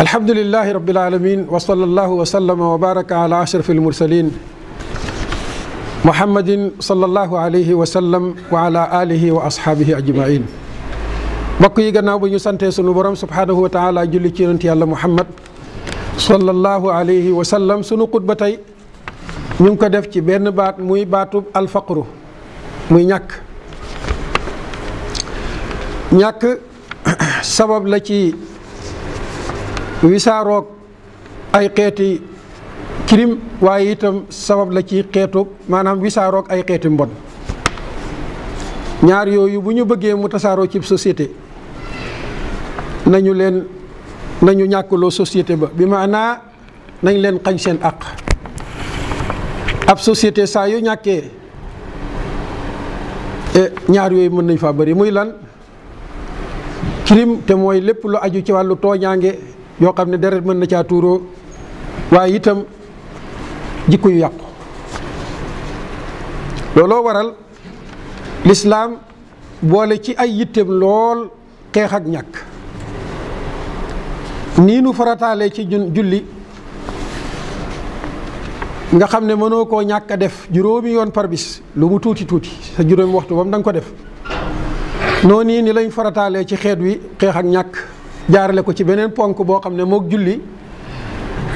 alhamdulillahi rabbil alamin wa sallallahu wa sallama wa baraka ala ashrafil mursalin muhammadin sallallahu alayhi wa sallam wa ala alihi wa ashaabihi ajmain. mbokk yi, gannaaw bu ñu santee sunu borom subhanahu wa taala julli ci yonent yàlla muhammad sallallahu alayhi wa sallam, sunu xutba tey ñu ngi ko def ci benn baat muy baatub alfaqru, muy ñàkk. sabab la ci wisaaroog ay xeeti crime, waaye itam sabab la ci xeetu maanaam wisaaroog ay xeeti mbon. ñaar yooyu bu ñu bëggee mu tasaaroo ci société nañu ñàkkloo société ba, bi maanaa nañ leen xañ seen àq. ab société saa yu ñàkkee ñaar yooyu mën nañ faa bëri, muy lan? crime, te mooy lépp lu aju ci wàllu tooñaange yoo xam ne deret mën na caa tuuroo, waaye itam jikko yu yàqu. looloo waral lislaam boole ci ay yitteem lool xeex ak ñàkk. nii nu farataalee ci julli nga xam ne mënoo koo ñàkk a def juróomi yoon par bis, lu mu tuuti tuuti sa juróomi waxtu bam da nga ko def. noonu ni lañ farataalee ci xeet wi xeex ak ñàkk, jaarale ko ci beneen ponk boo xam ne mook julli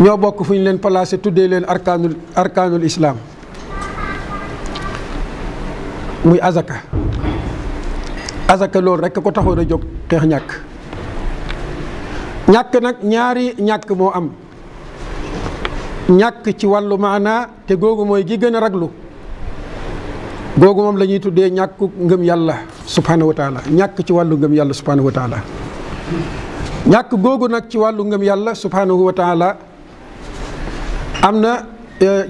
ñoo bokk fu ñu leen placé, tuddee leen arkaanul islaam, muy azaka. azaka loolu rekk ko taxoon a jóg, xeex ñàkk. ñàkk nag ñaari ñàkk moo am. ñàkk ci wàllu maanaa, te googu mooy gi gën a raglu, googu moom la ñuy tuddee ñàkku ngëm yàlla subhanahu wa taala. ñàkk ci wàllu ngëm yàlla subhanahu wa taala. ñàkk googu nag ci wàllu ngëm yàlla subhanahu wa taala am na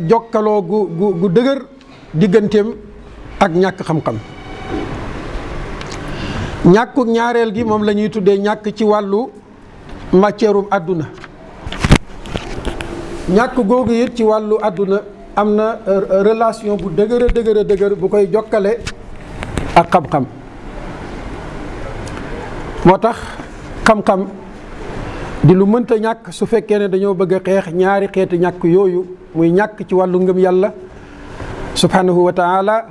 jokkaloo gu dëgër digganteem ak ñàkk xam-xam. ñàkku ñaareel gi moom la ñuy tuddee ñàkk ci wàllu matière àdduna. ñàkk googu it ci wàllu àdduna am na relation bu dëgër bu koy jokkale ak xam-xam. moo tax xam-xam di lu mënta ñàkk su fekkee ne dañoo bëgg a xeex ñaari xeeti ñàkk yooyu, muy ñàkk ci wàllu ngëm yàlla subhanahu wa taala,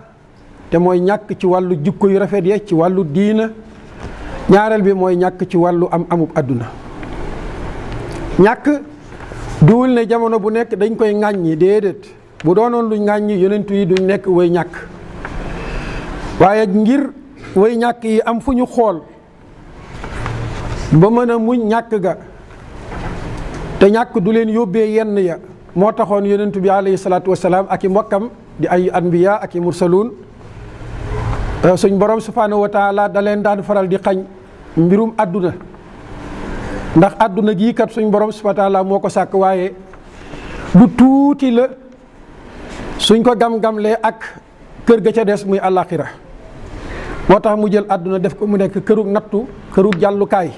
te mooy ñàkk ci wàllu jikko yu rafet ya, ci wàllu diina. ñaareel bi mooy ñàkk ci wàllu amub àdduna. ñàkk duwul ne jamono bu nekk dañ koy ŋàññi, déedéet. bu doonoon luñ ŋàññi yonentu yi duñ nekk way ñàkk, waaye ngir way ñàkk yi am fu ñu xool ba mën a muñ ñàkk ga, te ñàkk du leen yóbbee yenn ya, moo taxoon yonentu bi alayhi salaatu wasalaam ak i mbokkam di ay anbiya ak i mursaluun, suñ borom subhanahu wa taala da leen daan faral di xañ mbirum àdduna. ndax àdduna gii kat suñ borom subhanahu wa taala moo ko sàkk, waaye lu tuuti la suñ ko gam-gamlee ak kër ga ca des muy àllaaxira. moo tax mu jël àdduna def ko mu nekk kërug nattu, kërug jàllukaay.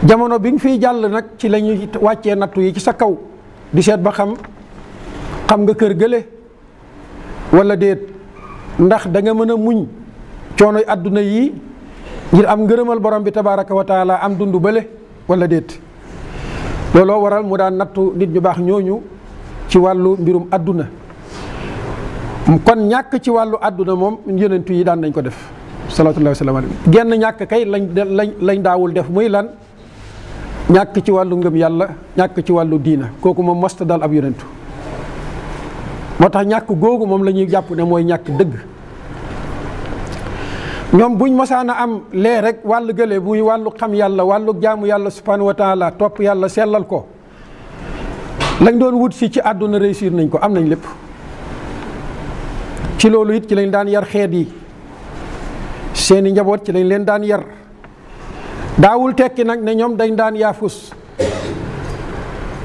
jamono bi nga fiy jàll nag ci la ñuy wàccee nattu yi ci sa kaw, di seet ba xam nga kër gële wala déet, ndax da nga mën a muñ coonoy àdduna yi ngir am ngërëmal borom bi tabaraka wa taala, am dund bële wala déet. looloo waral mu daan nattu nit ñu baax ñooñu ci wàllu mbirum àdduna. kon ñàkk ci wàllu àdduna moom yonentu yi daan nañ ko def salaatullahi wa salaamu alayhi. genn ñàkk kay lañ daawul def, muy lan? ñàkk ci wàllu ngëm yàlla, ñàkk ci wàllu diina. kooku moom mosta dal ab yonentu. moo tax ñàkk googu moom la ñuy jàpp ne mooy ñàkk dëgg. ñoom buñ masaana am lee rek wàllu gële, muy wàllu xam yàlla, wàllu jaamu yàlla subhanahu wa taala, topp yàlla, sellal ko, lañ doon wut si ci àdduna réussir nañ ko, am nañ lépp. ci loolu it ci lañ daan yar xeet yi, seeni njaboot ci lañ leen daan yar. daawul tekki nag ne ñoom dañ daan yaafus,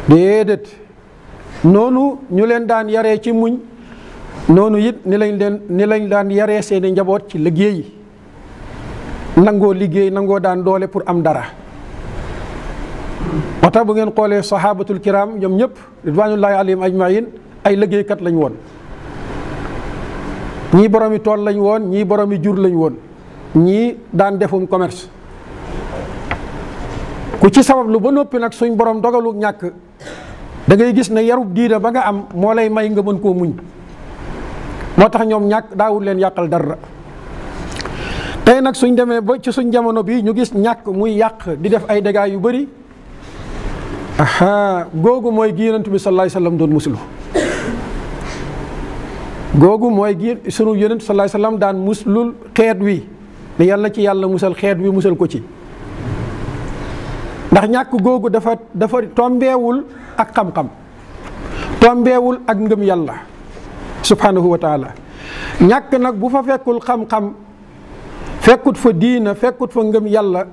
déedéet. noonu ñu leen daan yaree ci muñ, noonu it ni lañ daan yaree seeni njaboot ci liggéey, nangoo liggéey, nangoo daan doole pour am dara. moo tax bu ngeen xoolee sahabatul kiram ñoom ñëpp ridwanullahi alayhim ajmain ay liggéeykat lañ woon. ñii boromi tool lañ woon, ñii boromi jur lañ woon, ñii daan defum commerce. ku ci sabab lu ba noppi nag suñ borom dogalu ñàkk da ngay gis ne yarub diina ba nga am moo lay may nga mën koo muñ. moo tax ñoom ñàkk daawul leen yàqal dara. tey nag suñ demee ba ci suñ jamono bi ñu gis ñàkk muy yàq di def ay dégâts yu bari googu mooy gi yonent bi sallallahu alayhi wasallam doon muslu. googu mooy gi sunu yonent sallallahu alayhi wasallam daan muslul xeet wi ne yàlla ci yàlla musal xeet wi musal ko ci. ndax ñàkk googu dafa tombeewul ak xam-xam tombeewul ak ngëm yàlla subhanahu wa taala. ñàkk nag bu fa fekkul xam-xam fekkut fa diina fekkut fa ngëm yàlla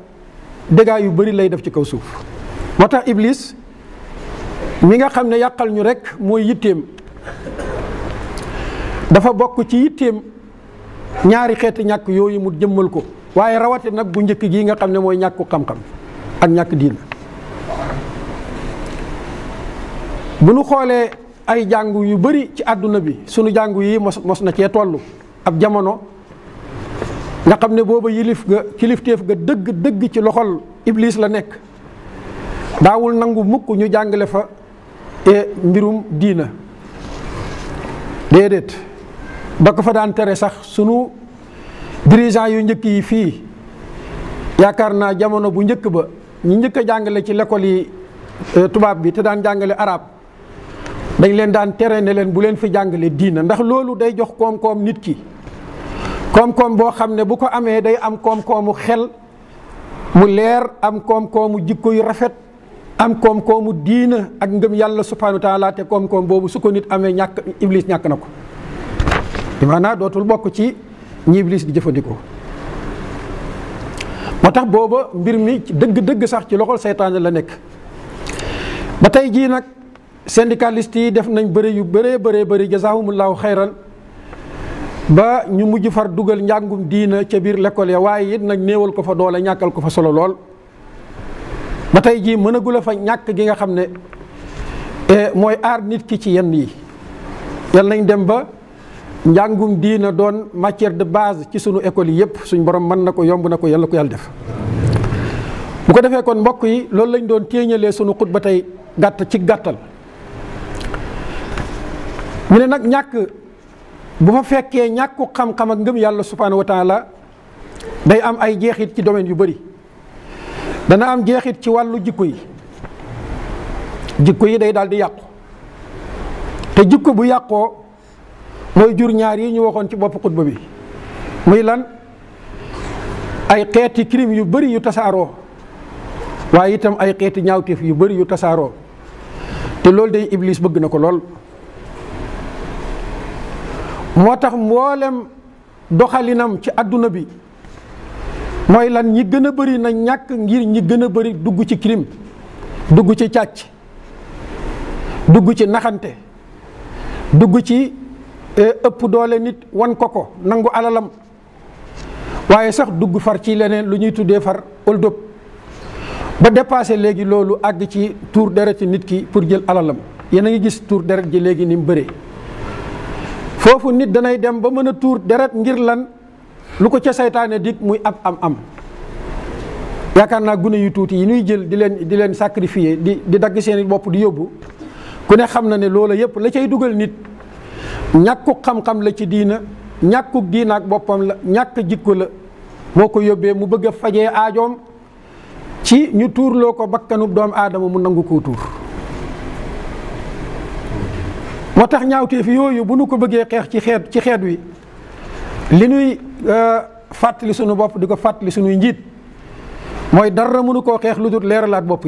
dégâts yu bari lay def ci kaw suuf. moo tax Iblis mi nga xam ne yàqal ñu rekk mooy yitteem dafa bokk ci yitteem ñaari xeeti ñàkk yooyu mu jëmmal ko waaye rawati nag bu njëkk gii nga xam ne mooy ñàkku xam-xam ak ñàkk diina. bu nu xoolee ay jàngu yu bari ci àdduna bi sunu jàngu yi mos na cee tollu ab jamono nga xam ne booba kilifteef ga dëgg ci loxol Iblis la nekk. daawul nangu mukk ñu jàngale fa mbirum diina déedéet ba ko fa daan tere sax sunu dirigeant yu njëkk yi fii yaakaar naa jamono bu njëkk ba ñu njëkk a jàngale ci l'école yi tubaab bi te daan jàngale arab dañ leen daan tere ne leen bu leen fi jàngale diina ndax loolu day jox koom-koom nit ki koom-koom boo xam ne bu ko amee day am koom-koomu xel mu leer am koom-koomu jikko yu rafet am koom-koomu diina ak ngëm yàlla subhanahu wa taala te koom-koom boobu su ko nit amee ñàkk Iblis ñàkk na ko maanaam dootul bokk ci ñi Iblis di jëfandikoo. moo tax booba mbir mi dëgg-dëgg sax ci loxol seytaane la nekk. ba tey jii nag syndicalistes yi def nañ bëri yu bëree jazaahumullahu xayran ba ñu mujj far dugal njàngum diina ca biir l'école ya waaye it nag néewal ko fa doole ñàkkal ko fa solo lool. ba tey jii mënagul a fa ñàkk gi nga xam ne mooy aar nit ki ci yenn yi. yal nañ dem ba njàngum diina doon matière de base ci sunu école yi yépp suñ borom mën na ko yomb na ko yàlla ko yàlla def. bu ko defee kon mbokk yi loolu lañ doon téeñalee sunu xutba tey ci gàttal. mu ne nag ñàkk bu fa fekkee ñàkku xam-xam ak ngëm yàlla subhanahu wa taala day am ay jeexit ci domaine yu bari. dana am jeexit ci wàllu jikko yi day daal di yàqu te jikko bu yàqoo mooy jur ñaar yi ñu waxoon ci bopp xutba bi muy lan ay xeeti crime yu bari yu tasaaroo waaye itam ay xeeti ñaawteef yu bari yu tasaaroo te loolu day Iblis bëgg na ko lool. moo tax mboolem doxalinam ci àdduna bi mooy lan ñi gën a bari na ñàkk ngir ñi gën a bari dugg ci crime dugg ci càcc dugg ci naxante dugg ci ëpp doole nit wan ko nangu alalam waaye sax dugg far ci leneen lu ñuy tuddee far hold-up ba dépassé léegi loolu àgg ci tuur deret ci nit ki pour jël alalam. yéen a ngi gis tuur deret ji léegi ni mu bëree foofu nit danay dem ba mën a tuur deret ngir lan lu ko ca saytaane dig muy ab am yaakaar naa gune yu tuuti yi ñuy jël di leen sacrifier di dagg seeni bopp di yóbbu ku ne xam na ne loola yépp la cay dugal nit ñàkkuk xam-xam la ci diina ñàkkuk diina ak boppam la ñàkk jikko la moo ko yóbbee mu bëgg a fajee aajoom ci ñu tuurloo ko bakkanub doomu aadama mu nangu koo tuur. moo tax ñaawteef yooyu bu nu ko bëggee xeex ci xeet wi li nuy fàttali sunu bopp di ko fàttali sunuy njiit mooy dara mënu koo xeex lu dul leeralaat bopp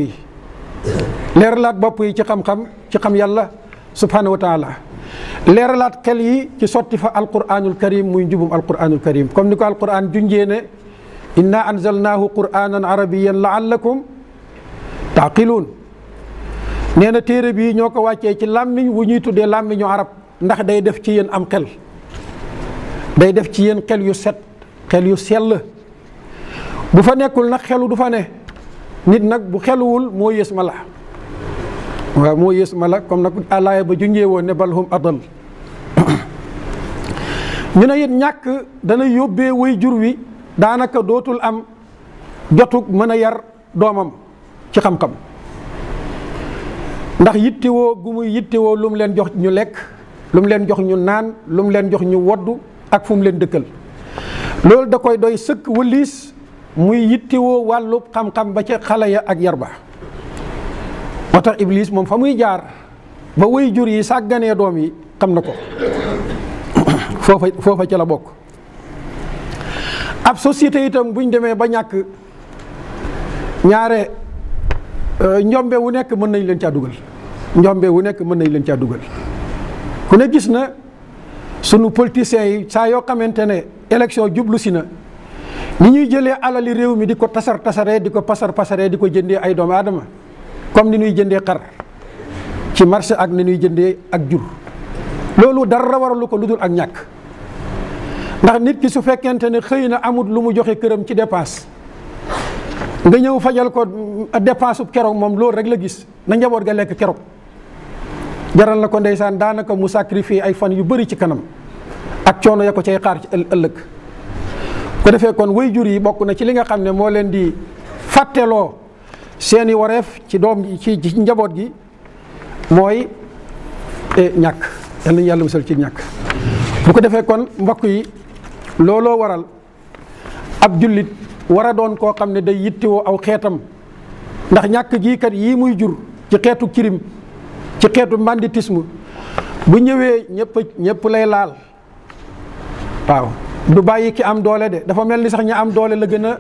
yi ci xam-xam ci xam yàlla subhanahu wa taala leeralaat xel yi ci sotti fa alquranul karim muy njubum alquranul karim comme ni ko alquran junjee ne inna anzalnaahu quranan arabiyan laallakum taaqiluun nee na téere bii ñoo ko wàccee ci làmmiñ wu ñuy tuddee làmmiñu arab ndax day def ci yéen am xel day def ci yéen xel yu set xel yu sell bu fa nekkul nag xelu du fa ne nit nag bu xeluwul moo yées mala waaw moo yées mala comme nag alaaya ba junjee woon ne balhum adal ñu ne it ñàkk dana yóbbee way jur wi daanaka dootul am jotug mën a yar doomam ci xam-xam ndax yittewoo gu muy yittewoo lu mu leen jox ñu lekk, lu mu leen jox ñu naan, lu mu leen jox ñu woddu ak fu mu leen dëkkal. loolu da koy doy sëkk wëliis muy yittewoo wàllu xam-xam ba ca xale ya ak yar ba. moo tax Iblis moom fa muy jaar ba way jur yi sàgganee doom yi xam na ko foofa ca la bokk. ab société itam buñ demee ba ñàkk ñaare njombe wu nekk mën nañ leen caa dugal, njombe wu nekk mën nañ leen caa dugal. ku ne gis na sunu politiciens yi saa yoo xamante ne élection jublu si na ni ñuy jëlee alali réew mi di ko tasaree di ko pasaree di ko jëndee ay doomu aadama comme ni ñuy jëndee xar ci marché ak ni ñuy jëndee ak jur. loolu dara waralu ko lu dul ak ñàkk, ndax nit ki su fekkente ne xëy na amut lu mu joxe këram ci dépense nga ñëw fajal ko dépense keroog moom loolu rek la gis na njaboot ga lekk keroog jaral na ko ndeysaan daanaka mu sacrifier ay fan yu bari ci kanam ak coono ya ko cay xaar ci ëllëg. ko defee kon waajur yi bokk na ci li nga xam ne moo leen di fàtteloo seeni wareef ci doom ci njaboot gi mooy ñàkk. yal nañu yàlla musal ci ñàkk. bu ko defee kon mbokk yi looloo waral ab jullit war a doon koo xam ne day yittewoo aw xeetam, ndax ñàkk gii kat yii muy jur ci xeetu kirim, ci xeetu banditisme bu ñëwee ñëpp lay laal. waaw du bàyyi ki am doole de, dafa mel ni sax ña am doole la gën a